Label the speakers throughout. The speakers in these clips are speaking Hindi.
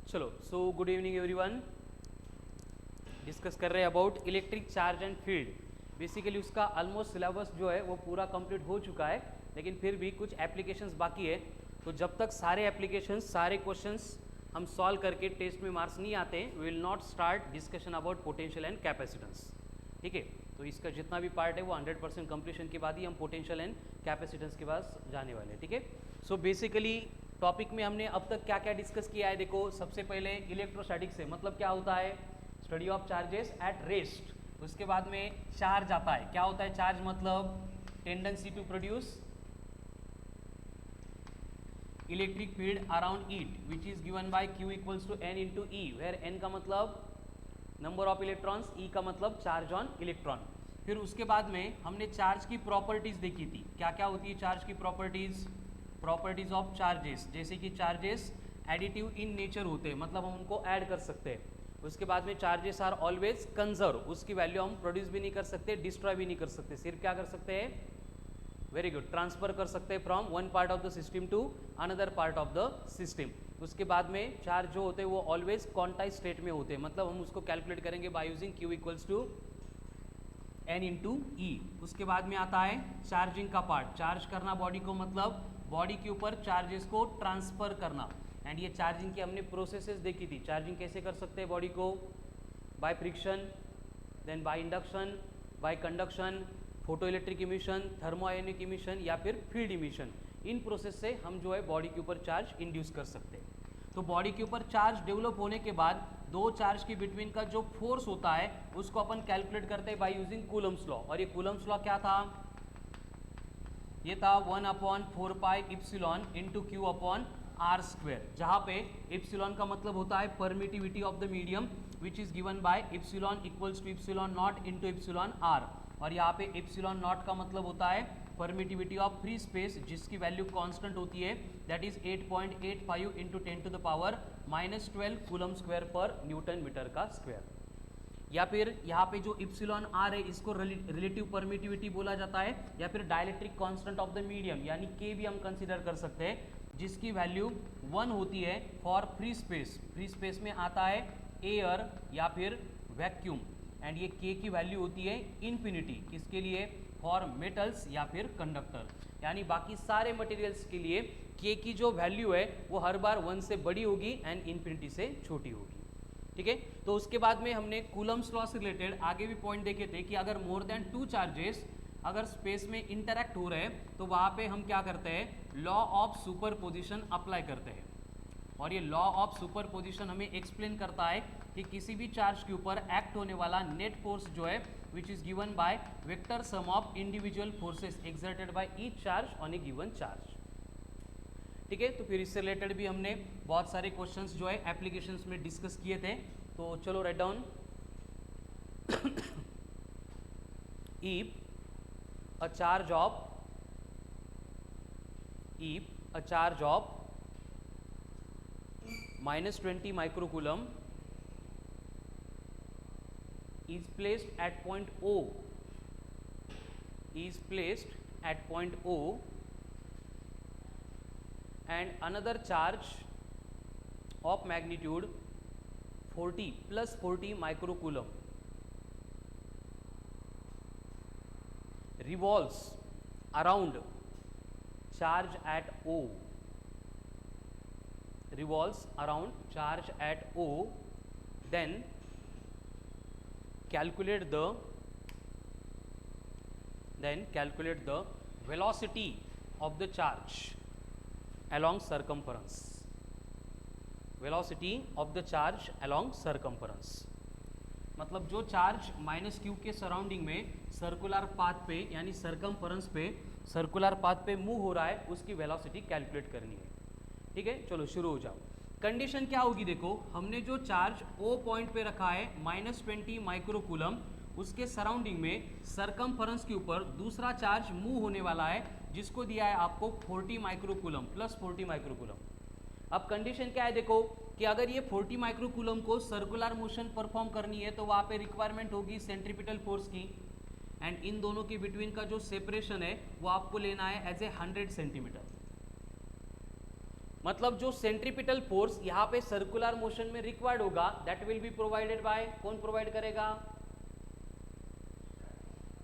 Speaker 1: चलो so good evening everyone. Discuss कर रहे हैं about electric charge and field. Basically उसका ऑलमोस्ट सिलेबस जो है वो पूरा कंप्लीट हो चुका है, लेकिन फिर भी कुछ एप्लीकेशंस बाकी है। तो जब तक सारे एप्लीकेशंस सारे क्वेश्चंस हम सॉल्व करके टेस्ट में मार्क्स नहीं आते हैं, we will not start discussion about potential and capacitance. ठीक है, तो इसका जितना भी पार्ट है वो 100% कंप्लीशन के बाद ही हम पोटेंशियल एंड कैपेसिटेंस के पास जाने वाले हैं। ठीक है, सो बेसिकली टॉपिक में हमने अब तक क्या क्या डिस्कस किया है। देखो, सबसे पहले इलेक्ट्रोस्टैटिक से मतलब क्या होता है, study of charges at rest. उसके बाद में चार्ज आता है। क्या होता है चार्ज? मतलब tendency to produce electric field around it which is given by Q equals to N into E, where N का मतलब नंबर ऑफ इलेक्ट्रॉन्स, E का मतलब चार्ज ऑन इलेक्ट्रॉन। फिर उसके बाद में हमने चार्ज की प्रॉपर्टीज देखी थी। क्या क्या होती है चार्ज की प्रॉपर्टीज? प्रॉपर्टीज ऑफ चार्जेस, जैसे कि चार्जेस एडिटिव इन नेचर होते हैं, मतलब हम उनको ऐड कर सकते हैं। उसके बाद में चार्जेस आर ऑलवेज कंजर्व, उसकी वैल्यू हम प्रोड्यूस भी नहीं कर सकते, डिस्ट्रॉय भी नहीं कर सकते, सिर्फ क्या कर सकते हैं? वेरी गुड, ट्रांसफर कर सकते हैं from one part of the system to another part of the system. उसके बाद में चार्ज जो होते हैं वो ऑलवेज क्वांटाइज स्टेट में होते हैं, मतलब हम उसको कैलकुलेट करेंगे by using Q equals to N into E. उसके बाद में आता है चार्जिंग का पार्ट। चार्ज करना बॉडी को, मतलब बॉडी के ऊपर चार्जेस को ट्रांसफर करना। एंड ये चार्जिंग की हमने प्रोसेसेस देखी थी। चार्जिंग कैसे कर सकते हैं बॉडी को? By friction, then by induction, by conduction, photo electric emission, thermo ionic emission या फिर फील्ड इमिशन। इन प्रोसेस से हम जो है बॉडी के ऊपर चार्ज इंड्यूस कर सकते हैं। तो बॉडी के ऊपर चार्ज डेवलप होने के बाद दो चार्ज के बिटवीन का जो फोर्स होता है उसको अपन कैलकुलेट करते हैं बाय यूजिंग कूलम्स लॉ। और ये कूलम्स लॉ क्या था? ये था 1/4 epsilon into Q upon r square, जहां पे इप्सिलॉन का मतलब होता है permittivity of the medium which is given by epsilon equals to epsilon naught into epsilon r. और यहाँ पे इप्सिलॉन नॉट का मतलब होता है परमिटिविटी ऑफ फ्री स्पेस, जिसकी वैल्यू कांस्टेंट होती है, that is 8.85 into 10 to the power -12 coulomb square per newton metre का स्क्वायर। या फिर यहाँ पे जो इप्सिलॉन आर है इसको रिलेटिव परमिटिविटी बोला जाता है, या फिर dielectric constant of the medium यानी के भी हम कंसीडर कर सकते हैं, जिसकी वैल्यू 1 होती है for free space. Free space में आता है एयर या फिर वैक्यूम। एंड ये के की वैल्यू होती है इन्फिनिटी, किसके लिए? फॉर मेटल्स या फिर कंडक्टर। यानी बाकी सारे मटेरियल्स के लिए के की जो वैल्यू है वो हर बार 1 से बड़ी होगी एंड इन्फिनिटी से छोटी होगी। ठीक है, तो उसके बाद में हमने कूलम्स लॉ से रिलेटेड आगे भी पॉइंट देखे थे कि अगर मोर देन 2 चार्जेस अगर स्पेस में इंटरैक्ट हो रहे हैं तो वहाँ पे हम क्या करते हैं? लॉ ऑफ सुपरपोजिशन अप्लाई करते हैं। और ये लॉ ऑफ सुपरपोजिशन हमें एक्सप्लेन करता है कि किसी भी चार्ज के ऊपर एक्ट होने वाला नेट फोर्स जो है विच is given by vector sum of individual forces exerted by each charge on A given charge. ठीक है, तो फिर इससे रिलेटेड भी हमने बहुत सारे क्वेश्चंस जो है एप्लीकेशंस में डिस्कस किए थे। तो चलो write down. If a charge of -20 microcoulomb is placed at point O and another charge of magnitude 40 plus 40 microcoulomb revolves around charge at O, then calculate the velocity of the charge along circumference. मतलब जो चार्ज -Q के सराउंडिंग में सर्कुलर पाथ पे यानी सरकमफरेंस पे मूव हो रहा है उसकी वेलोसिटी कैलकुलेट करनी है। ठीक है, चलो शुरू हो जाओ। कंडीशन क्या होगी? देखो, हमने जो चार्ज O पॉइंट पे रखा है -20 माइक्रोकूलम, उसके सराउंडिंग में सरकमफरेंस के ऊपर दूसरा चार्ज मूव होने वाला है जिसको दिया है आपको 40 माइक्रोकूलम प्लस 40 माइक्रोकूलम। अब कंडीशन क्या है? देखो कि अगर ये 40 माइक्रोकूलम को सर्कुलर मोशन परफॉर्म करनी है तो वहाँ पे रिक्वायरमेंट होगी सेंट्रीपिटल फोर्स की। एंड इन दोनों के बिटवीन का जो सेपरेशन है वो आपको लेना है एज ए 100 सेंटीमीटर। मतलब जो सेंट्रीपिटल फोर्स यहाँ पे सर्कुलर मोशन में रिक्वायर्ड होगा that will be provided by, कौन प्रोवाइड करेगा?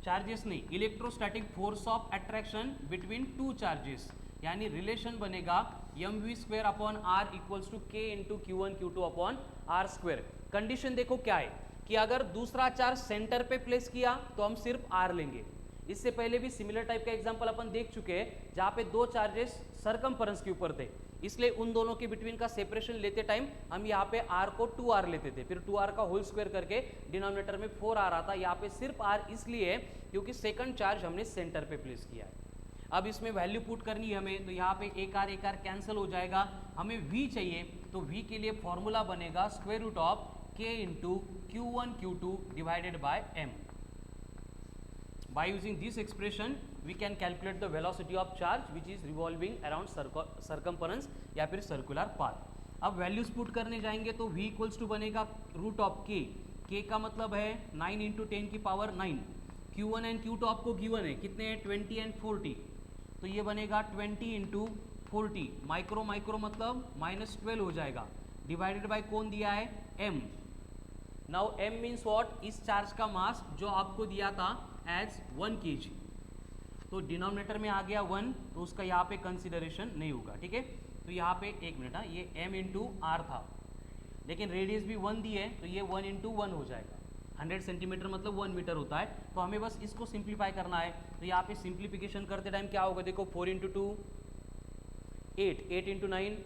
Speaker 1: चार्जेस नहीं, electrostatic force of attraction between two charges, यानी रिलेशन बनेगा mv² upon r equals to k into Q1 Q2 upon are square. Condition देखो क्या है कि अगर दूसरा चार्ज सेंटर पे प्लेस किया तो हम सिर्फ r लेंगे। इससे पहले भी सिमिलर टाइप का एग्जांपल अपन देख चुके हैं जहां पे दो चार्जेस सरकमफेरेंस के ऊपर थे, इसलिए उन दोनों के बिटवीन का सेपरेशन लेते टाइम हम यहाँ पे r को 2r लेते थे, फिर 2r का होल स्क्वायर करके डिनोमिनेटर में 4r आता। यहाँ पे सिर्फ r इसलिए क्योंकि सेकंड चार्ज हमने सेंटर पे प्लेस किया है। अब इसमें वैल्यू पुट करनी है हमें, तो यहाँ पे एक आर कैंसिल हो जाएगा, हमें v चाहिए, तो v के लिए फॉर्मूला बनेगा square root of k into Q1 Q2 divided by m। By using this expression we can calculate the velocity of charge which is revolving around circumference या फिर circular path। अब वैल्यूज पुट करने जाएंगे तो v इक्वल्स टू बनेगा रूट ऑफ k, k का मतलब है 9 इंटू 10 की पावर 9, Q1 एंड Q2 आपको गिवन है, कितने हैं 20 एंड 40, तो ये बनेगा 20 इंटू 40, माइक्रो माइक्रो मतलब -12 हो जाएगा, डिवाइडेड बाय कौन दिया है m। Now m means what, इस चार्ज का मास जो आपको दिया था एज 1 kg, तो डिनोमिनेटर में आ गया 1, तो उसका यहाँ पे कंसिडरेशन नहीं होगा, ठीक है। तो यहाँ पे एक मिनट, ये m इंटू आर था, लेकिन रेडियस भी 1 दी है, तो ये 1 इंटू 1 हो जाएगा, 100 सेंटीमीटर मतलब 1 मीटर होता है। तो हमें बस इसको सिंप्लीफाई करना है, तो यहाँ पे सिंप्लीफिकेशन करते टाइम क्या होगा, देखो 4 इंटू 2 8, 8 इंटू 9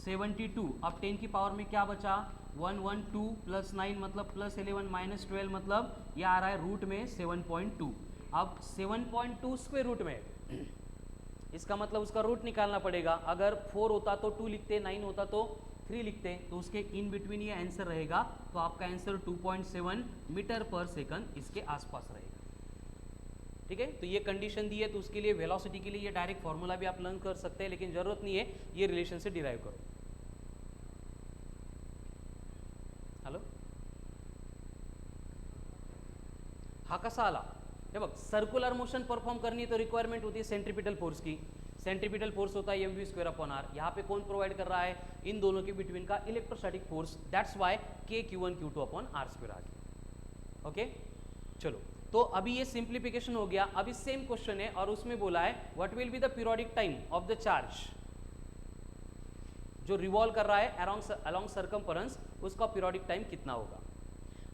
Speaker 1: 72, अब 10 की पावर में क्या बचा 112 प्लस 9 मतलब प्लस 11 माइनस 12 मतलब ये आ रहा है रूट में 7.2। अब 7.2 स्क्वायर रूट में इसका मतलब उसका रूट निकालना पड़ेगा, अगर 4 होता तो 2 लिखते, 9 होता तो 3 लिखते, तो उसके इन बिटवीन ये आंसर रहेगा, तो आपका आंसर 2.7 मीटर पर सेकंड इसके आसपास रहेगा, ठीक है। तो ये कंडीशन दी है, तो उसके लिए वेलोसिटी के लिए ये डायरेक्ट फॉर्मूला भी आप लर्न कर सकते हैं, लेकिन जरूरत नहीं है, ये रिलेशन से डिराइव करो। हॅलो हा कसा आला, हे बघ सर्कुलर मोशन परफॉर्म करनी तो रिक्वायरमेंट होती है सेंट्रीपिटल फोर्स की, सेंट्रीपिटल फोर्स होता है mv² अपॉन आर, यहाँ पे कौन प्रोवाइड कर रहा है, इन दोनों के बिटवीन का electrostatic force, that's why k Q1 Q2 upon are square आ गया, ओके। चलो, तो अभी ये सिंप्लीफिकेशन हो गया। अभी सेम क्वेश्चन है और उसमें बोला है what will be the periodic time of the charge जो रिवॉल्व कर रहा है अलोंग सर्कमफेरेंस, उसका पीरियोडिक टाइम कितना होगा।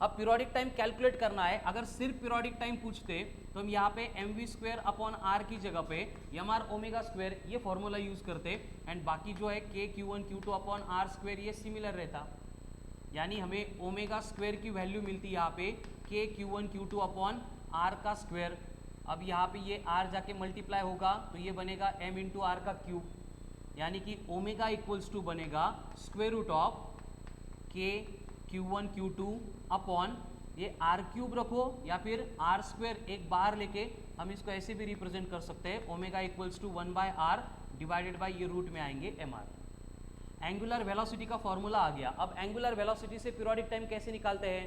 Speaker 1: अब पीरियोडिक टाइम कैलकुलेट करना है, अगर सिर्फ पीरियोडिक टाइम पूछते तो हम यहाँ पे mv² अपॉन आर की जगह पे mr ओमेगा स्क्वायर ये फॉर्मूला यूज करते, एंड बाकी जो है k Q1 Q2 upon are square ये सिमिलर रहता, यानी हमें ओमेगा स्क्वायर की वैल्यू मिलती यहाँ पे k Q1 Q2 upon r का स्क्वायर। अब यहाँ पे ये r जाके मल्टीप्लाई होगा तो ये बनेगा m इंटू आर का क्यूब, यानी कि ओमेगा इक्वल्स टू बनेगा square root of k Q1 Q2 upon ये आर क्यूब रखो या फिर आर स्क्वायर एक बाहर लेके हम इसको ऐसे भी रिप्रेजेंट कर सकते हैं, omega equals to 1 by r divided by ये रूट में आएंगे mr। एंगुलर वेलोसिटी का फॉर्मूला आ गया। अब एंगुलर वेलोसिटी से पीरियोडिक टाइम कैसे निकालते हैं,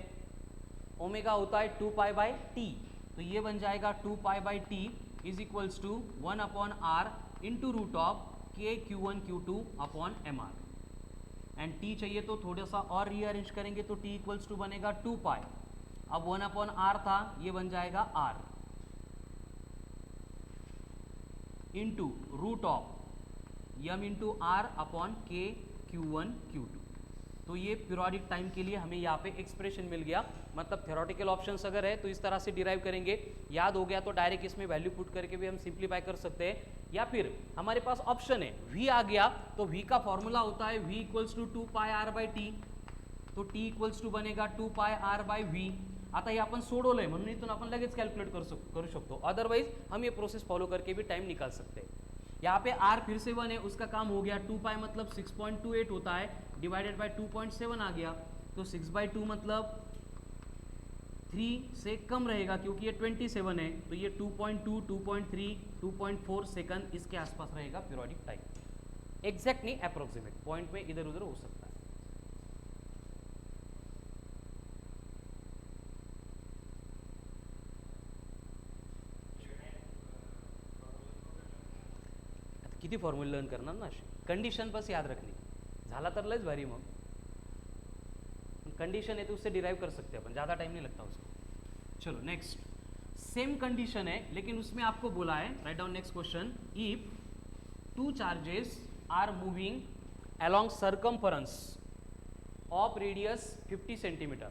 Speaker 1: ओमेगा होता है 2 पाई बाय टी, तो ये बन जाएगा 2 pi by t is equals to 1 upon r into root of k Q1 Q2 upon mr, and t चाहिए तो थोड़ा सा और रीअरेंज करेंगे तो t इक्वल्स टू बनेगा 2 पाई, अब 1 अपॉन आर था ये बन जाएगा r into root of m into r upon k Q1 Q2। तो ये पीरियोडिक टाइम के लिए हमें यहाँ पे एक्सप्रेशन मिल गया, मतलब थ्योरेटिकल ऑप्शंस अगर है तो इस तरह से डिराइव करेंगे, याद हो गया तो डायरेक्ट इसमें वैल्यू पुट करके भी हम सिंप्लीफाई कर सकते हैं, या फिर हमारे पास ऑप्शन है v आ गया तो v का फॉर्मूला होता है v equals to 2 pi r by t, तो t इक्वल्स टू बनेगा 2 पाय r बाय v। आता हे आपण सोडवलंय म्हणून इथून आपण लगेच कॅल्क्युलेट करू शकतो, अदरवाइज हम ये प्रोसेस फॉलो करके भी टाइम निकाल सकते हैं। यहाँ पे r फिर से 1 है, उसका काम हो गया, 2 पाई मतलब 6.28 होता है डिवाइडेड बाय 2.7 आ गया, तो 6/2 मतलब 3 से कम रहेगा क्योंकि ये 27 है, तो ये 2.2, 2.3, 2.4 सेकंड इसके आसपास रहेगा पीरियोडिक टाइम। एग्जैक्ट नहीं, अप्रोक्सीमेट, पॉइंट में इधर उधर हो सकता है। किती फॉर्म्युला लर्न करणार ना असे. कंडिशन बस याद रखनी, झाला तर लयच भारी. मग कंडीशन है तो उससे डिराइव कर सकते हैं अपन, ज़्यादा टाइम नहीं लगता उसको. चलो नेक्स्ट, सेम कंडीशन है लेकिन उसमें आपको बोला है, write down next question, if two charges are moving along circumference of radius 50 centimeter.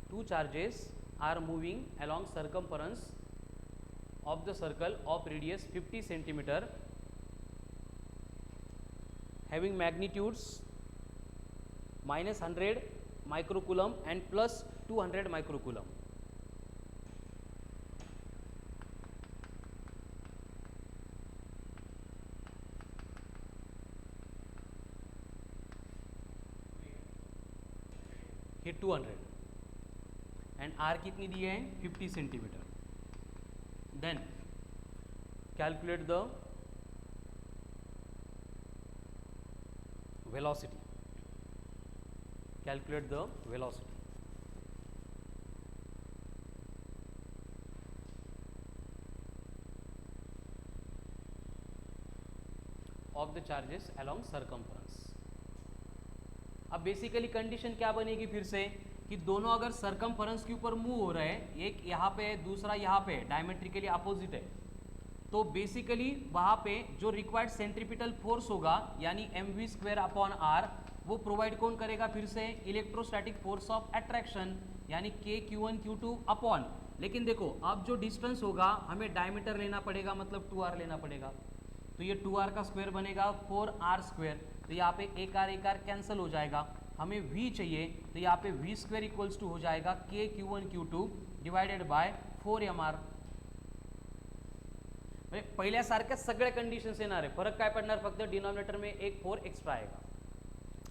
Speaker 1: Two charges are moving along circumference of the circle of radius 50 centimeter having magnitudes minus 100 microcoulomb and plus 200 microcoulomb. ये 200 एंड आर कितनी दी है 50 centimetre. Then calculate the velocity. Calculate the velocity of the charges along circumference. अब बेसिकली कंडीशन क्या बनेगी फिर से कि दोनों अगर सरकमफरेंस के ऊपर मूव हो रहे हैं, एक यहाँ पे है दूसरा यहाँ पे, डायमेट्रिकली अपोजिट है, तो बेसिकली वहाँ पे जो रिक्वायर्ड सेंट्रीपिटल फोर्स होगा यानी mv² अपॉन आर, वो प्रोवाइड कौन करेगा फिर से, इलेक्ट्रोस्टैटिक फोर्स ऑफ अट्रैक्शन यानी k q1 q2 अपॉन. लेकिन देखो अब जो डिस्टेंस होगा हमें डायमीटर लेना पड़ेगा, मतलब 2r लेना पड़ेगा, तो ये 2r का स्क्वायर बनेगा 4r². तो यहाँ पे एक आर कैंसिल हो जाएगा, हमें v चाहिए, तो यहाँ पे v² इक्वल्स टू हो जाएगा k q1 q2 divided bye 4mr. पहिल्यासारख्या सगळ्या कंडिशन्स येणार आहे, फरक काय पडणार, फक्त डिनॉमिनेटर में एक 4 एक्स्ट्रा आएगा.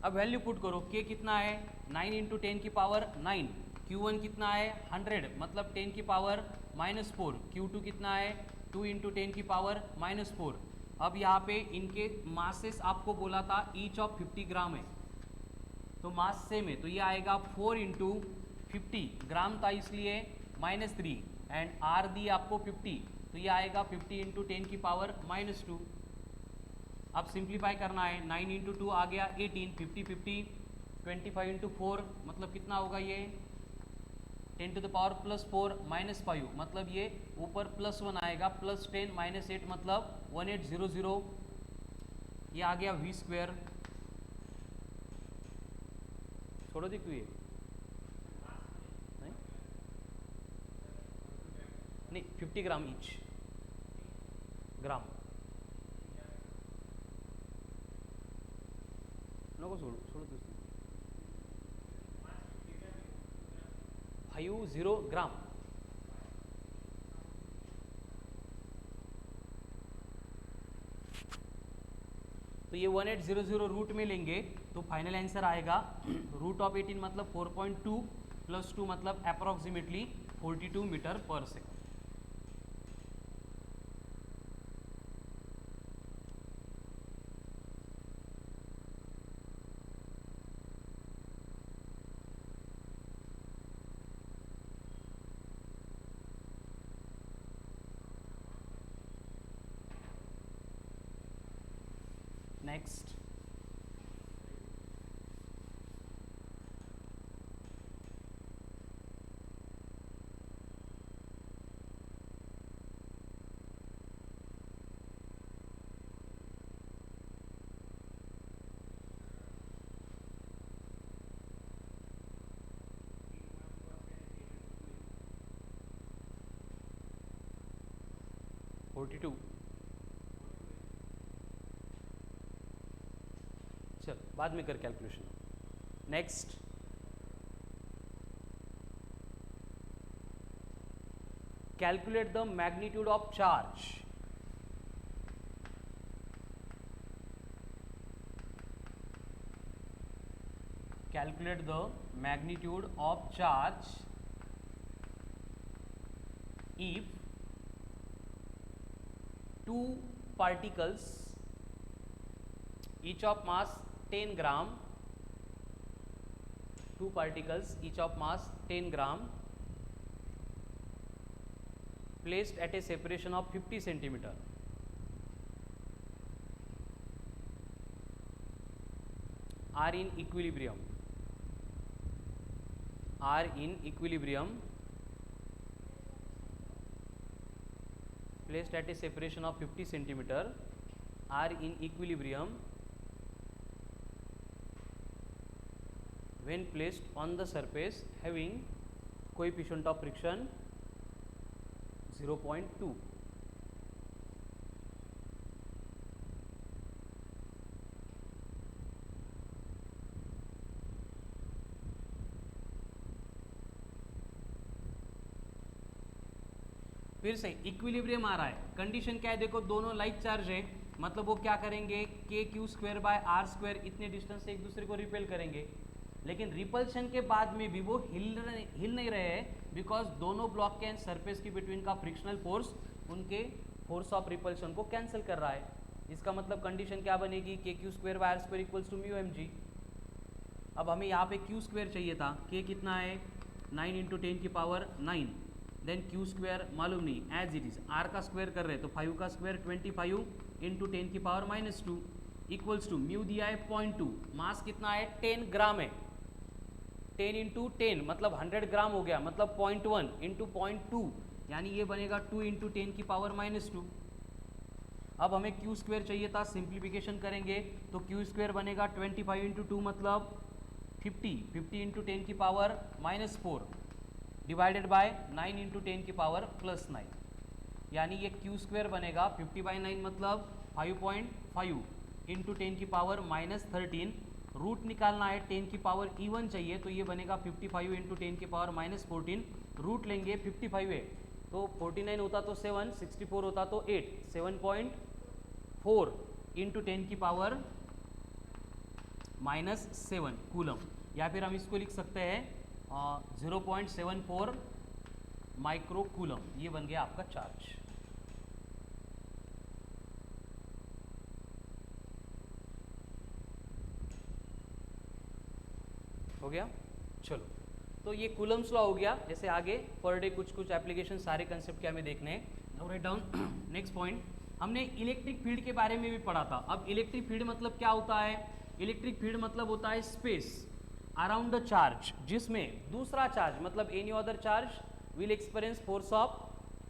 Speaker 1: अब वैल्यू पुट करो, k कितना है 9 इंटू 10 की पावर 9, q1 कितना है 100 मतलब 10 की पावर -4, q2 कितना है 2 इंटू 10 की पावर -4. अब यहाँ पे इनके मासेस आपको बोला था ईच ऑफ 50 ग्राम है, तो मास सेम है, तो ये आएगा 4 इंटू 50 ग्राम था इसलिए -3 एंड आर दी आपको 50, तो ये आएगा 50 इंटू 10 की पावर -2. अब सिंप्लीफाई करना है, 9 इंटू 2 आ गया 18, 50 50 25 इंटू 4 मतलब कितना होगा ये 10 टू द पावर +4 -5 मतलब ये ऊपर +1 आएगा, +10 -8 मतलब 1800. ये आ गया v². छोड़ो दी क्यों ये नहीं 50 ग्राम ईच ग्राम नको सोडू 50 ग्राम. तो ये 1800 रूट में लेंगे तो फाइनल आंसर आएगा रूट ऑफ 18 मतलब 4.2 + 2 मतलब अप्रॉक्सीमेटली 42 मीटर पर सेकंड. Next, forty two. चल बाद में कर calculation. Next, calculate the magnitude of charge. Calculate the magnitude of charge if two particles each of mass 10 gram 2 particles each of mass 10 gram placed at a separation of 50 centimeter are in equilibrium placed at a separation of 50 centimeter are in equilibrium when placed on the surface having coefficient of friction 0.2. फिर से इक्विलिब्रियम आ रहा है, कंडीशन क्या है देखो, दोनों लाइक चार्ज है, मतलब वो क्या करेंगे k q square by r square इतने डिस्टेंस से एक दूसरे को रिपेल करेंगे, लेकिन रिपल्शन के बाद में भी वो हिल नहीं रहे हैं बिकॉज दोनों ब्लॉक के एंड सरफेस की बिटवीन का फ्रिक्शनल फोर्स उनके फोर्स ऑफ रिपल्शन को कैंसिल कर रहा है। इसका मतलब कंडीशन क्या बनेगी, k q square by r square equals to mu m g. अब हमें यहाँ पे क्यू स्क्वायर चाहिए था, के कितना है 9 इंटू 10 की पावर 9, देन क्यू स्क्वायर मालूम नहीं, एज इट इज आर का स्क्वायर कर रहे हैं तो 5 का स्क्वायर 25 इंटू 10 की पावर -2 इक्वल्स टू म्यू दिया है 0.2, मास कितना है 10 ग्राम है, 10 इंटू 10 मतलब 100 ग्राम हो गया, मतलब 0.1 इंटू 0.2 यानी ये बनेगा 2 इंटू 10 की पावर -2। अब हमें क्यू स्क्वायर चाहिए था, सिंप्लीफिकेशन करेंगे तो क्यू स्क्वायर बनेगा 25 इंटू 2 मतलब 50 इंटू 10 की पावर -4 डिवाइडेड बाय 9 इंटू 10 की पावर +9, यानी ये क्यू स्क्वायर बनेगा 50/9 मतलब 5.5 इंटू 10 की पावर -13, रूट निकालना है 10 की पावर इवन चाहिए तो ये बनेगा 55 इंटू 10 की पावर -14, रूट लेंगे 55 है तो 49 होता तो 7, 64 होता तो 8, 7.4 इंटू 10 की पावर -7 कूलम, या फिर हम इसको लिख सकते हैं 0.74 माइक्रो कूलम, ये बन गया आपका चार्ज। हो गया, चलो तो ये कूलम्स लॉ हो गया। जैसे आगे पर डे कुछ एप्लीकेशन सारे कंसेप्ट क्या हमें देखने हैं। Now right down next point, हमने इलेक्ट्रिक फील्ड के बारे में भी पढ़ा था। अब इलेक्ट्रिक फील्ड मतलब क्या होता है, इलेक्ट्रिक फील्ड मतलब होता है स्पेस अराउंड द चार्ज जिसमें दूसरा चार्ज मतलब any other charge will experience force of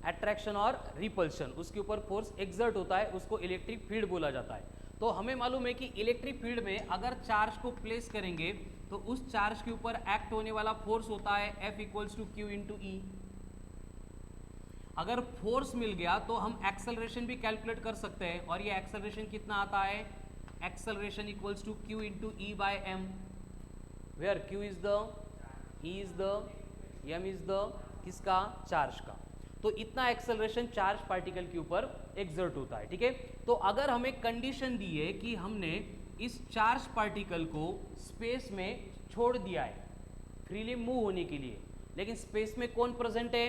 Speaker 1: attraction और रिपल्शन, उसके ऊपर फोर्स एक्सर्ट होता है, उसको इलेक्ट्रिक फील्ड बोला जाता है। तो हमें मालूम है कि इलेक्ट्रिक फील्ड में अगर चार्ज को प्लेस करेंगे तो उस चार्ज के ऊपर एक्ट होने वाला फोर्स होता है F equals to Q into E. अगर फोर्स मिल गया तो हम एक्सेलरेशन भी कैलकुलेट कर सकते हैं, और ये एक्सेलरेशन कितना आता है, acceleration equals to Q into E by m, where q is the, E is the, m is the किसका, चार्ज का। तो इतना एक्सेलरेशन चार्ज पार्टिकल के ऊपर एक्सर्ट होता है, ठीक है। तो अगर हमें कंडीशन दी है कि हमने इस चार्ज पार्टिकल को स्पेस में छोड़ दिया है फ्रीली मूव होने के लिए, लेकिन स्पेस में कौन प्रेजेंट है,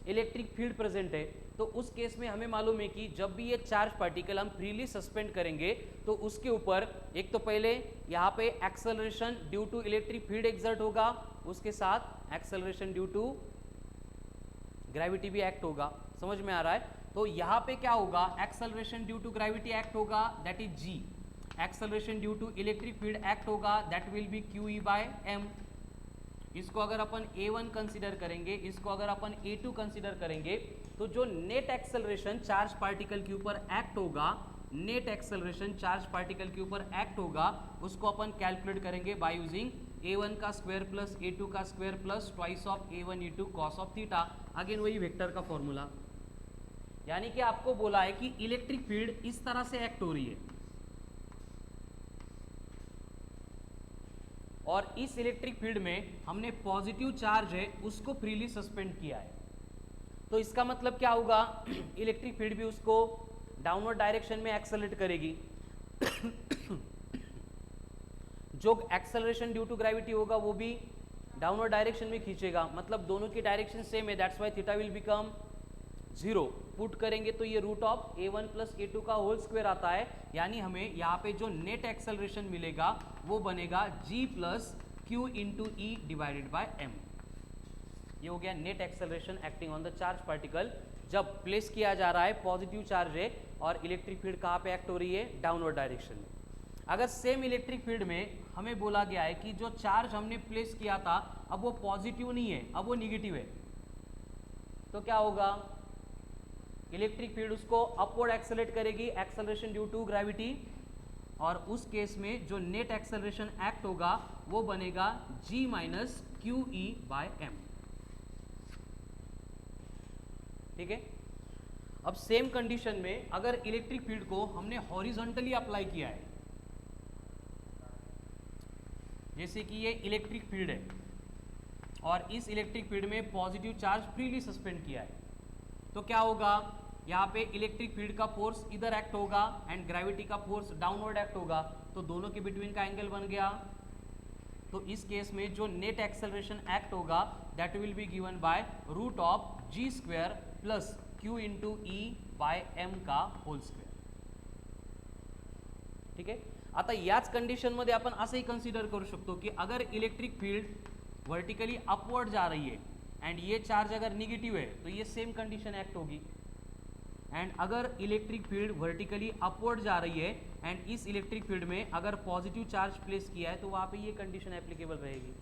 Speaker 1: इलेक्ट्रिक फील्ड प्रेजेंट है, तो उस केस में हमें मालूम है कि जब भी ये चार्ज पार्टिकल हम फ्रीली सस्पेंड करेंगे तो उसके ऊपर एक तो पहले यहाँ पे acceleration due to electric field exert होगा, उसके साथ एक्सेलरेशन ड्यू टू ग्रेविटी भी एक्ट होगा। समझ में आ रहा है। तो यहाँ पे क्या होगा, acceleration due to gravity act होगा that is G, acceleration due to electric field act होगा that will be Q E by M. इसको अगर अपन A1 कंसीडर करेंगे, इसको अगर अपन A2 कंसीडर करेंगे, तो जो नेट एक्सेलरेशन चार्ज पार्टिकल के ऊपर एक्ट होगा, नेट एक्सेलरेशन चार्ज पार्टिकल के ऊपर एक्ट होगा, उसको अपन कैलकुलेट करेंगे बाय यूजिंग A1 का स्क्वायर प्लस A2 का square plus twice of A1 E2 cos of theta, again वही वेक्टर का फॉर्मूला। यानी कि आपको बोला है कि इलेक्ट्रिक फील्ड इस तरह से एक्ट हो रही है, और इस इलेक्ट्रिक फील्ड में हमने पॉजिटिव चार्ज है उसको फ्रीली सस्पेंड किया है। तो इसका मतलब क्या होगा, इलेक्ट्रिक फील्ड भी उसको डाउनवर्ड डायरेक्शन में एक्सेलरेट करेगी। जो एक्सेलरेशन ड्यू टू ग्रेविटी होगा वो भी डाउनवर्ड डायरेक्शन में खींचेगा, मतलब दोनों की डायरेक्शन सेम है, that's why theta will become 0। Put करेंगे तो ये root of A1 plus A2 का होल स्क्वायर आता है, यानी हमें यहाँ पे जो नेट एक्सेलरेशन मिलेगा वो बनेगा G plus Q into E divided by m। ये हो गया net acceleration acting on the charge particle जब प्लेस किया जा रहा है पॉजिटिव चार्ज है और इलेक्ट्रिक फील्ड कहाँ पे एक्ट हो रही है, डाउनवर्ड डायरेक्शन में। अगर सेम इलेक्ट्रिक फील्ड में हमें बोला गया है कि जो चार्ज हमने प्लेस किया था अब वो पॉजिटिव नहीं है, अब वो निगेटिव है, तो क्या होगा, इलेक्ट्रिक फील्ड उसको अपवर्ड एक्सेलरेट करेगी, एक्सेलरेशन ड्यू टू ग्रेविटी, और उस केस में जो नेट एक्सेलरेशन एक्ट होगा वो बनेगा g minus q E by m. ठीक है। अब सेम कंडीशन में अगर इलेक्ट्रिक फील्ड को हमने हॉरिजॉन्टली अप्लाई किया है, जैसे कि ये इलेक्ट्रिक फील्ड है और इस इलेक्ट्रिक फील्ड में पॉजिटिव चार्ज फ्रीली सस्पेंड किया है, तो क्या होगा, यहाँ पे इलेक्ट्रिक फील्ड का फोर्स इधर एक्ट होगा एंड ग्रेविटी का फोर्स डाउनवर्ड एक्ट होगा, तो दोनों के बिटवीन का एंगल बन गया। तो इस केस में जो नेट एक्सेलरेशन एक्ट होगा that will be given by root of g square plus q into E by m का होल स्क्वेअर। ठीक आहे। आता याच कंडिशनमध्ये आपण असंही कन्सिडर करू शकतो की अगर इलेक्ट्रिक फील्ड वर्टिकली अपवर्ड जा रही है एंड ये चार्ज अगर निगेटिव है तो ये सेम कंडीशन एक्ट होगी, एंड अगर इलेक्ट्रिक फील्ड वर्टिकली अपवर्ड जा रही है एंड इस इलेक्ट्रिक फील्ड में अगर पॉजिटिव चार्ज प्लेस किया है तो वहाँ पे ये कंडीशन एप्लीकेबल रहेगी।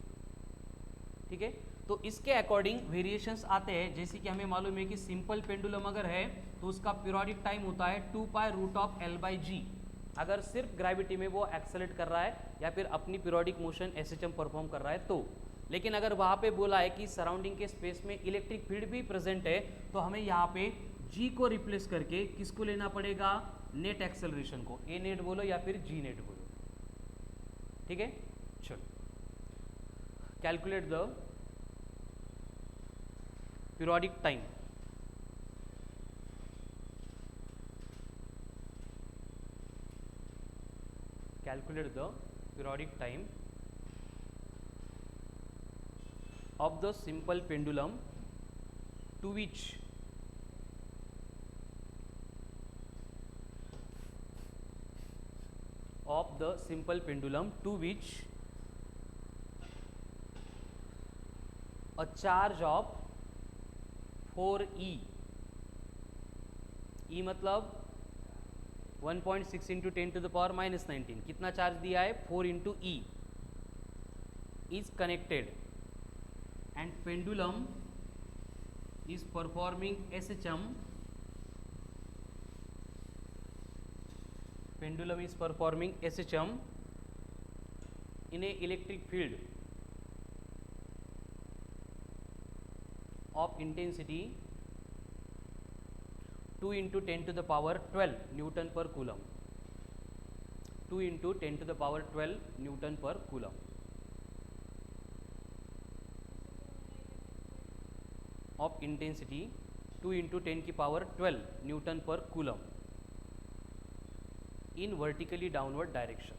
Speaker 1: ठीक है। तो इसके अकॉर्डिंग वेरिएशंस आते हैं, जैसे कि हमें मालूम है कि सिंपल पेंडुलम अगर है तो उसका पीरियोडिक टाइम होता है 2 pi root of L by G, अगर सिर्फ ग्रेविटी में वो एक्सेलरेट कर रहा है या फिर अपनी पीरियोडिक मोशन एसएचएम परफॉर्म कर रहा है तो। लेकिन अगर वहाँ पे बोला है कि सराउंडिंग के स्पेस में इलेक्ट्रिक फील्ड भी प्रेजेंट है तो हमें यहाँ पे जी को रिप्लेस करके किसको लेना पड़ेगा, नेट एक्सेलरेशन को, ए नेट बोलो या फिर जी नेट बोलो। ठीक है। चलो calculate the periodic time. Calculate the periodic time of the simple pendulum to which a charge of 4e, e मतलब 1.6 into 10 to the power minus 19, कितना चार्ज दिया है 4 into E, is connected and pendulum is performing SHM, pendulum is performing SHM in a electric field of intensity 2 into 10 to the power 12 Newton per coulomb, 2 into 10 to the power 12 Newton per coulomb of intensity 2 into 10 की power 12 Newton per coulomb in vertically downward direction।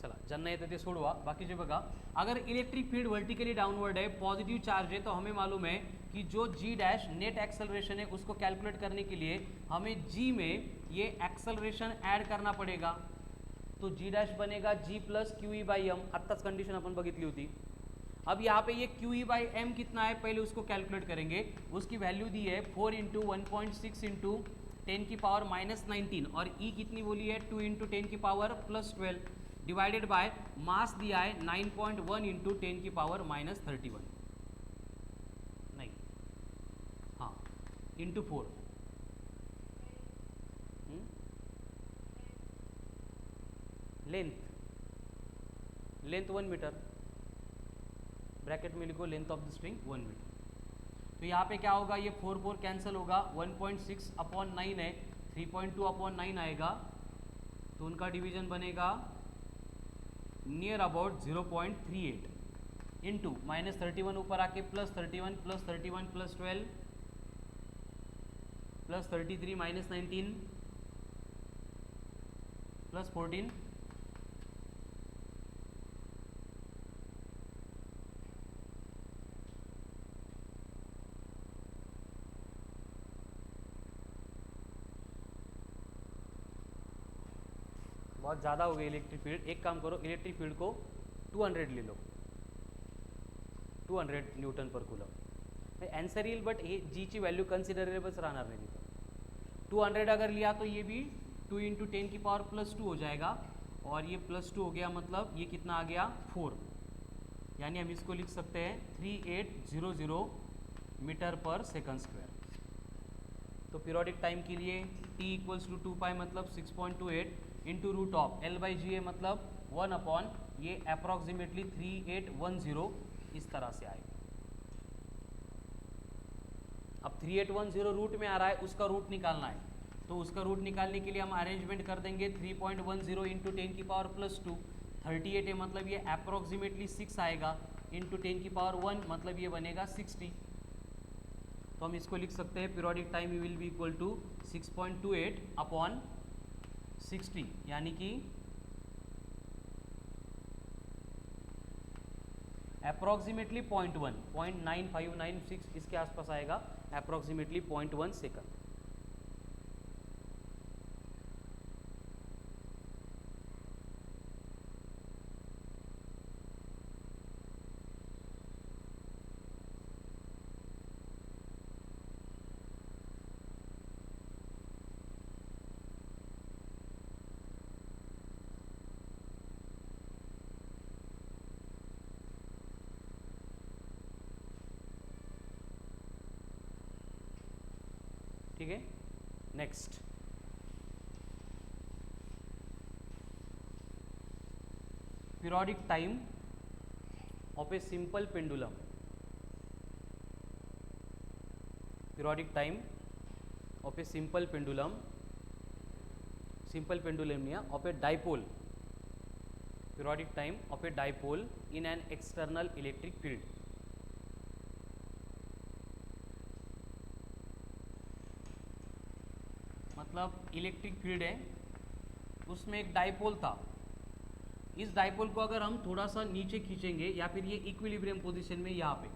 Speaker 1: चला ज्यांना येतं ते सोडवा, बाकीचे बघा। अगर इलेक्ट्रिक फील्ड वर्टिकली डाउनवर्ड है, पॉजिटिव चार्ज है, तो हमें मालूम है कि जो जी डैश नेट एक्सेलरेशन है उसको कैलकुलेट करने के लिए हमें जी में ये एक्सेलरेशन ऐड करना पड़ेगा, तो जी डैश बनेगा G plus Q E by M, आत्ताच कंडिशन आपण बघितली होती। अब यहाँ पे ये क्यू ई बाई एम कितना है पहले उसको कैलकुलेट करेंगे, उसकी वैल्यू दी है 4 इंटू 1.6 इंटू 10 की पावर माइनस 19 और ई कितनी बोली है 2 इंटू 10 की power plus 12 divided by mass दिया है 9.1 इंटू 10 की पावर माइनस 31, नहीं हाँ इंटू 4, लेंथ 1 मीटर, ब्रैकेट में लिखो length of the string 1 metre. तो यहाँ पे क्या होगा, ये 4 कैंसिल होगा, 1.6 अपॉन 9 है, 3.2 अपॉन 9 आएगा, तो उनका डिवीजन बनेगा नियर अबाउट 0.38 इंटू माइनस 31 ऊपर आके plus 31 plus 31 plus 12 plus 33 minus 19 plus 14, बहुत ज़्यादा हो गई इलेक्ट्रिक फील्ड। एक काम करो, इलेक्ट्रिक फील्ड को 200 ले लो, 200 न्यूटन पर कूलम। आंसर येईल बट हे जीची व्हॅल्यू कन्सिडरेबल्स राहणार नाही तिथं। 200 अगर लिया तो ये भी 2 × 10⁻² हो जाएगा, और ये +2 हो गया, मतलब ये कितना आ गया 4, यानी हम इसको लिख सकते हैं 3800 मीटर पर सेकंड स्क्वायर। तो पीरियोडिक टाइम के लिए t = 2π मतलब 6.28 इंटू √L/G है मतलब 1/, ये अप्रॉक्सीमेटली 3810 इस तरह से आएगा। अब 3810 रूट में आ रहा है, उसका रूट निकालना है, तो उसका रूट निकालने के लिए हम अरेंजमेंट कर देंगे 3.10 इंटू 10⁻², 38 है मतलब ये अप्रॉक्सीमेटली 6 आएगा, इंटू 10⁻1 मतलब ये बनेगा 60। तो हम इसको लिख सकते हैं periodic time will be equal to 6.28/60, यानी कि अप्रॉक्सीमेटली 0.1, 0.9596 इसके आसपास आएगा, अप्रॉक्सीमेटली 0.1 सेकंड। ठीक है, next periodic time of a simple pendulum. Periodic time of a simple pendulum of a dipole, periodic time of a dipole in an external electric field. मतलब इलेक्ट्रिक फील्ड है, उसमें एक डाइपोल था, इस डाइपोल को अगर हम थोड़ा सा नीचे खींचेंगे, या फिर ये इक्विलिब्रियम पोजीशन में यहाँ पे,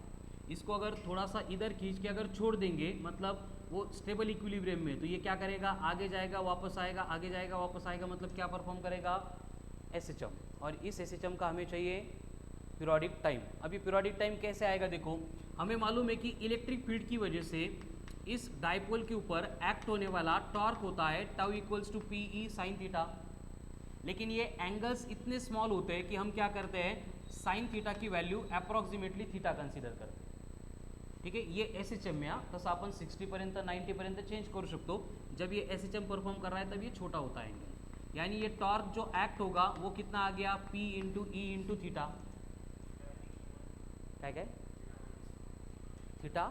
Speaker 1: इसको अगर थोड़ा सा इधर खींच के अगर छोड़ देंगे, मतलब वो स्टेबल इक्विलिब्रियम में, तो ये क्या करेगा, आगे जाएगा वापस आएगा, आगे जाएगा वापस आएगा, मतलब क्या परफॉर्म करेगा, SHM। और इस SHM का हमें चाहिए पीरियोडिक टाइम। अभी पीरियोडिक टाइम कैसे आएगा, देखो हमें मालूम है कि इलेक्ट्रिक फील्ड की वजह से इस डाइपोल के ऊपर एक्ट होने वाला टॉर्क होता है τ = PE sin थीटा, लेकिन ये एंगल्स इतने स्मॉल होते हैं कि हम क्या करते हैं, साइन थीटा की वैल्यू अप्रॉक्सीमेटली थीटा कन्सिडर करते हैं। ठीक है, ये SHM या तसं आपण 60 पर्यंत 90 पर्यंत चेंज करू शकतो। जब ये SHM परफॉर्म कर रहा है तब ये छोटा होता है एंगल, यानी ये टॉर्क जो एक्ट होगा वो कितना आ गया, P × E × थीटा। क्या क्या थीटा,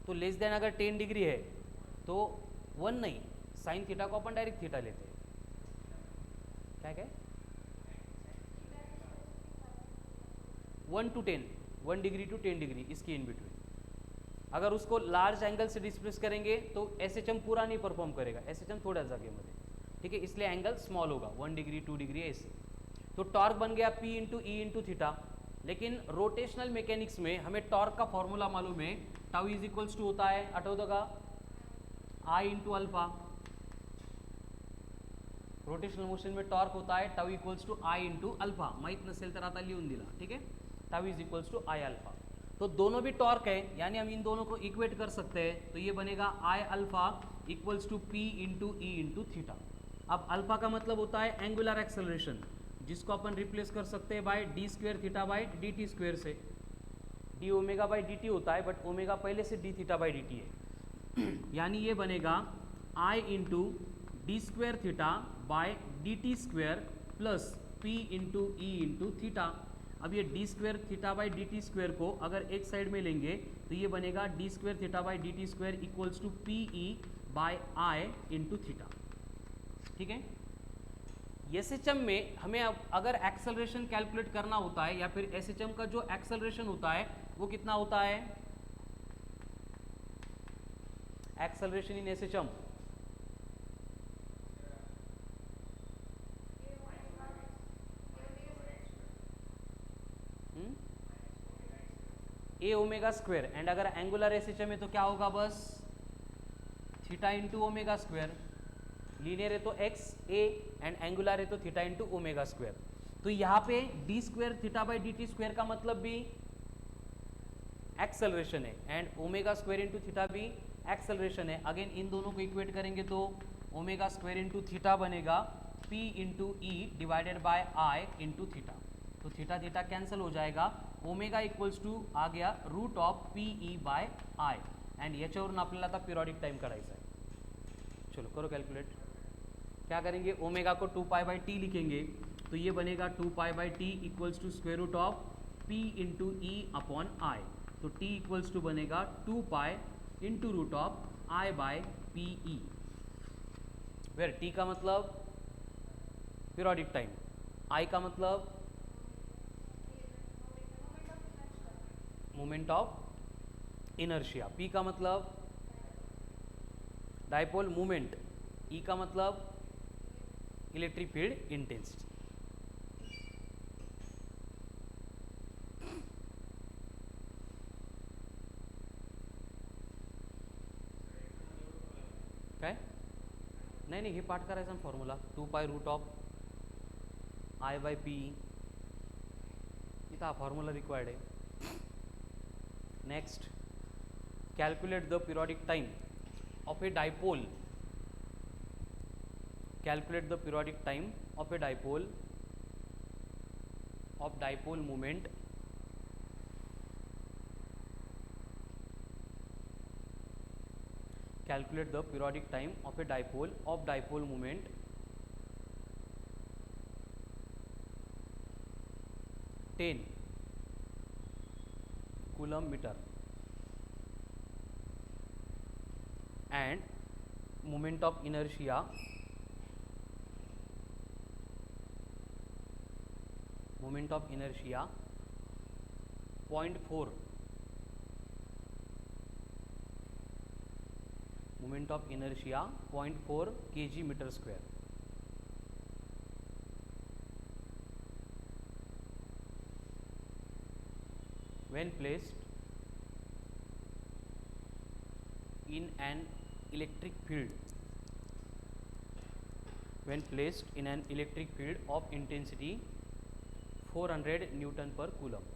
Speaker 1: तो लेस देन अगर 10 डिग्री है तो 1 नहीं, साइन थीटा को अपन डायरेक्ट थीटा लेते हैं। क्या क्या 1 to 10, 1 डिग्री टू 10 डिग्री इसकी इन बिटवीन। अगर उसको लार्ज एंगल से डिस्प्लेस करेंगे तो SHM पूरा नहीं परफॉर्म करेगा, SHM थोड्या जागेमध्ये। ठीक है, इसलिए एंगल स्मॉल होगा, 1 डिग्री 2 डिग्री ऐसे। तो टॉर्क बन गया P × E × थीटा। लेकिन रोटेशनल मैकेनिक्स में हमें टॉर्क का फॉर्मूला मालूम है, τ = होता है, आठवतं का, I × अल्फा। रोटेशनल मोशन में टॉर्क होता है τ = I × अल्फा, माहित नसेल तर आता लिहून दिला। ठीक है, τ = I अल्फा। तो दोनों भी टॉर्क है, यानी हम इन दोनों को इक्वेट कर सकते हैं, तो ये बनेगा I alpha = P × E × theta. अब अल्फा का मतलब होता है एंगुलर एक्सेलरेशन, जिसको अपन रिप्लेस कर सकते हैं बाय d² θ/dt² से। d ω/dt होता है, बट ओमेगा पहले से d θ/dt है, यानी ये बनेगा I × d² θ/dt² plus P × E × theta. अब ये d² θ/dt² को अगर एक साइड में लेंगे तो ये बनेगा d² θ/dt² = PE/I × थीटा। ठीक है, SHM में हमें अब अगर एक्सेलरेशन कैलकुलेट करना होता है, या फिर SHM का जो एक्सेलरेशन होता है वो कितना होता है, acceleration in SHM a⍵² and अगर एंगुलर SHM है तो क्या होगा, बस थीटा × ω²। लीनियर है तो एक्स ए एंड एंगुलर है तो थीटा इंटू ओमेगा स्क्वायर। तो यहाँ पे d square theta by d t square का मतलब भी एक्सेलरेशन है and omega square into theta भी एक्सेलरेशन है। अगेन इन दोनों को इक्वेट करेंगे तो ओमेगा स्क्वायर इंटू थीटा बनेगा p into E divided by I into theta. तो थीटा थीटा कैंसिल हो जाएगा, ओमेगा इक्वल्स टू आ गया root of p E by I and याच्यावरून आपल्याला आता पिरियडिक टाइम काढायचा है। चलो करो कैलकुलेट। क्या करेंगे, ओमेगा को 2 पाई बाई टी लिखेंगे तो ये बनेगा 2 pi by t equals to square root of p into E upon I. तो t इक्वल्स टू बनेगा 2 pi into root of I by p E, where t का मतलब पीरियडिक टाइम, i का मतलब मोमेंट ऑफ इनर्शिया, p का मतलब डायपोल मूवमेंट, e का मतलब इलेक्ट्रिक फील्ड इंटेंसिटी। काय नाही नाही, हे पाठ करायचा formula 2 pi root of I by p, इथं हा फॉर्म्युला रिक्वायर्ड आहे। Next, calculate the periodic time of a dipole, calculate the periodic time of a dipole moment calculate the periodic time of a dipole moment 10 coulomb meter and moment of inertia 0.4 moment of inertia 0.4 kg meter square। when placed in an electric field of intensity 400 Newton per coulomb।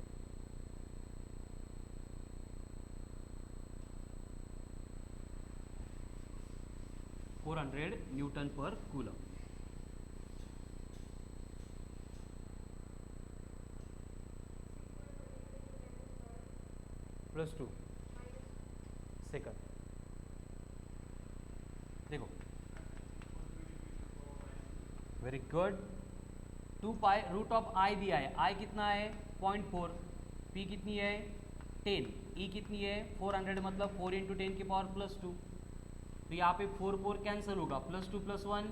Speaker 1: Newton per coulomb। +2 second. देखो very good, 2 pi root of I दिया है, आई कितना है 0.4, पी कितनी है 10, ई कितनी है 400 मतलब 4 इंटू 10 की पावर +2। तो यहाँ पे 4 4 कैंसिल होगा, +2 +1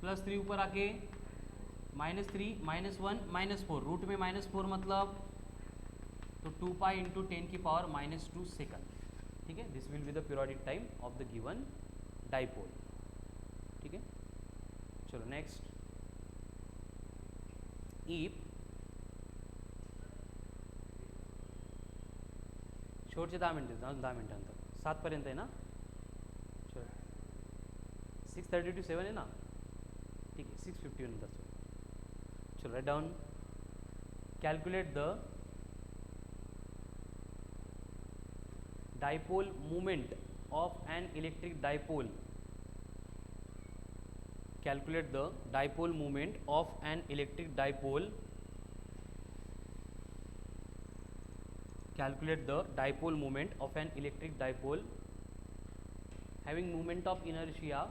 Speaker 1: +3 ऊपर आके -3 -1 -4, रूट में -4 मतलब तो 2 पाई इंटू 10 की पावर -2 सेकंड। ठीक है, this will be the periodic time of the given dipole. ठीक है, चलो नेक्स्ट, इफ शेवटचे 10 मिनटं, अजून 10 मिनटानंतर 7 पर्यंत आहे ना। चलो 6:30 to 7 है ना, ठीक है 6:50 नंतर। चलो right down, calculate the dipole moment of an electric dipole, calculate the dipole moment of an electric dipole, calculate the dipole moment of an electric dipole having moment of inertia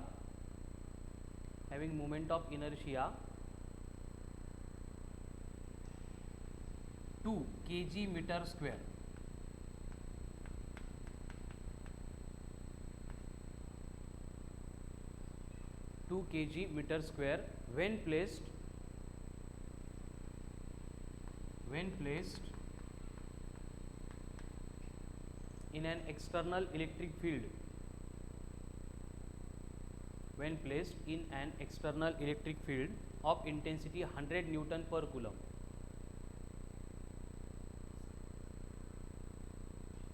Speaker 1: 2 kg meter square। 2 kg meter square when placed in an external electric field of intensity 100 Newton per coulomb।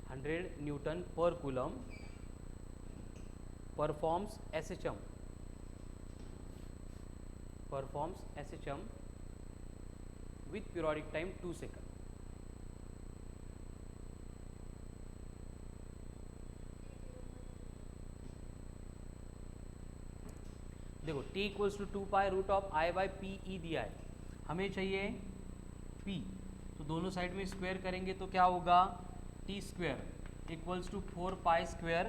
Speaker 1: 100 Newton per coulomb performs SHM with periodic time 2 second. देखो t equals to 2 pi root of I by P E दिया है, हमें चाहिए p, तो दोनों साइड में स्क्वायर करेंगे तो क्या होगा, t square equals to 4 pi square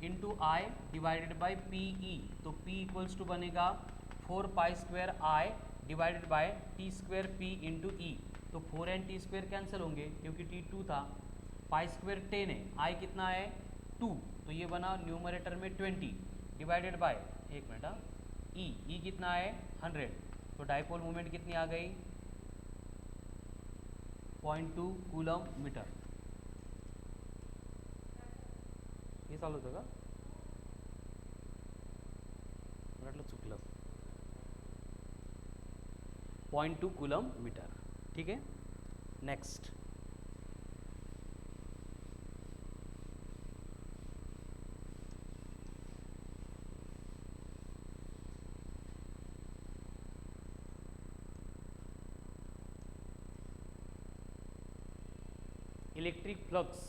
Speaker 1: into I divided by P E, तो p इक्वल्स टू बनेगा 4 pi square I divided by T square p into E, तो 4 एंड टी स्क्वायर कैंसिल होंगे क्योंकि t 2 था, पाई स्क्वायर 10 है, आई कितना है 2, तो ये बना न्यूमरेटर में 20 डिवाइडेड बाय, एक मिनट, ई कितना है 100, तो डाइपोल मोमेंट कितनी आ गई 0.2 कूलम मीटर। हे चालू होतं का, मला वाटलं चुकलं, 0.2 कूलम मीटर। ठीक है, next electric flux.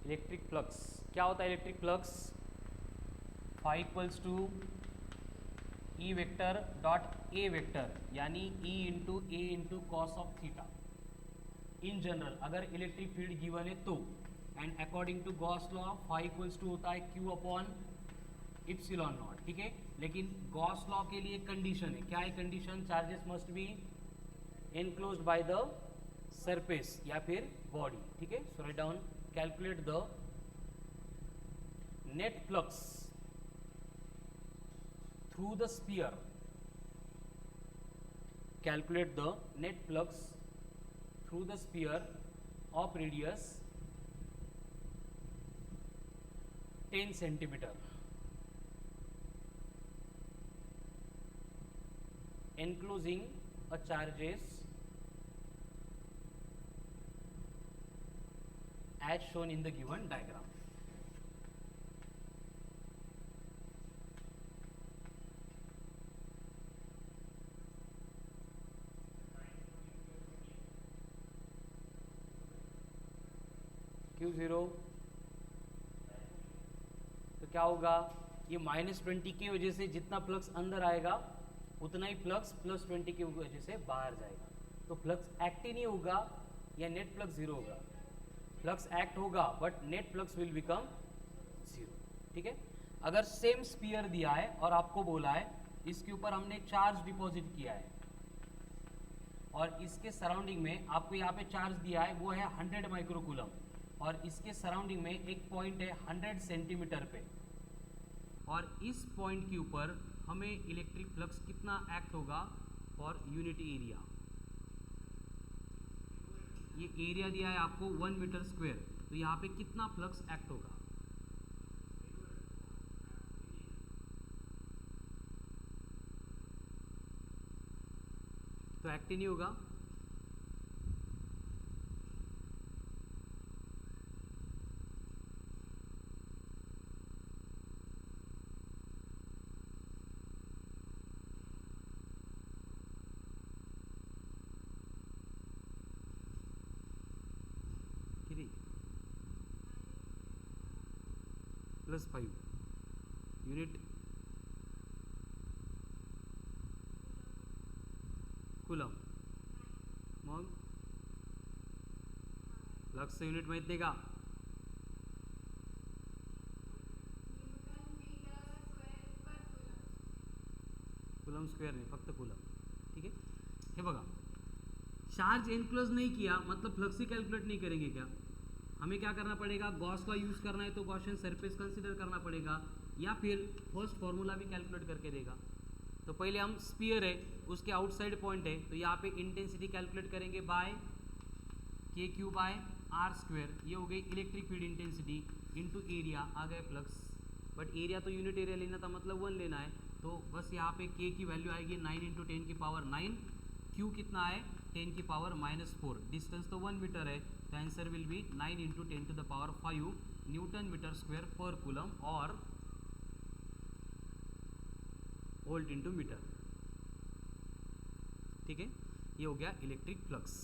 Speaker 1: Electric flux क्या होता है, electric flux phi equals to E vector dot A vector, यानी E into A into cos of theta. In general अगर इलेक्ट्रिक फील्ड गिवन है तो, and according to Gauss law phi equals to होता है क्यू अपॉन इप्सिलॉन नॉट। ठीक है, लेकिन गॉस लॉ के लिए कंडीशन है, क्या है condition, charges must be enclosed by the surface या फिर बॉडी। ठीक है, so write down, calculate the net flux through the sphere, calculate the net flux through the sphere of radius 10 centimeter enclosing a charges as shown in the given diagram. Q0 तो क्या होगा, ये -20 की वजह से जितना फ्लक्स अंदर आएगा उतना ही फ्लक्स +20 की वजह से बाहर जाएगा, तो फ्लक्स एक्ट ही नहीं होगा या नेट फ्लक्स जीरो होगा, फ्लक्स एक्ट होगा but net flux will become zero. ठीक है, अगर सेम स्फीयर दिया है और आपको बोला है इसके ऊपर हमने चार्ज डिपॉजिट किया है और इसके सराउंडिंग में आपको यहाँ पे चार्ज दिया है वो है 100 माइक्रोकूलम, और इसके सराउंडिंग में एक पॉइंट है 100 सेंटीमीटर पे, और इस पॉइंट के ऊपर हमें इलेक्ट्रिक फ्लक्स कितना एक्ट होगा फॉर यूनिट एरिया। ये एरिया दिया है आपको 1 मीटर स्क्वायर, तो यहाँ पे कितना फ्लक्स एक्ट होगा, तो एक्ट ही नहीं होगा। +5 यूनिट कूलम, मग फ्लक्सचं युनिट माहित नाही का, कूलम स्क्वेयर नहीं, फक्त कूलम। ठीक है, हे बघा, चार्ज एनक्लोज नहीं किया मतलब फ्लक्स ही कैलकुलेट नहीं करेंगे क्या, हमें क्या करना पड़ेगा, गॉस का यूज़ करना है तो गॉसियन सरफेस कंसीडर करना पड़ेगा, या फिर फर्स्ट फॉर्मूला भी कैलकुलेट करके देगा। तो पहले हम स्फीयर है उसके आउटसाइड पॉइंट है, तो यहाँ पे इंटेंसिटी कैलकुलेट करेंगे by KQ by R square, ये हो गई electric field intensity into area, आ गए फ्लक्स, बट एरिया तो यूनिट एरिया लेना था मतलब 1 लेना है, तो बस यहाँ पे K की वैल्यू आएगी 9 × 10⁻⁹, Q कितना है 10⁻⁻⁴, डिस्टेंस तो 1 मीटर है, तो answer will be 9 into 10 to the power 5 newton metre square per coulomb और वोल्ट इंटू मीटर। ठीक है, ये हो गया इलेक्ट्रिक फ्लक्स।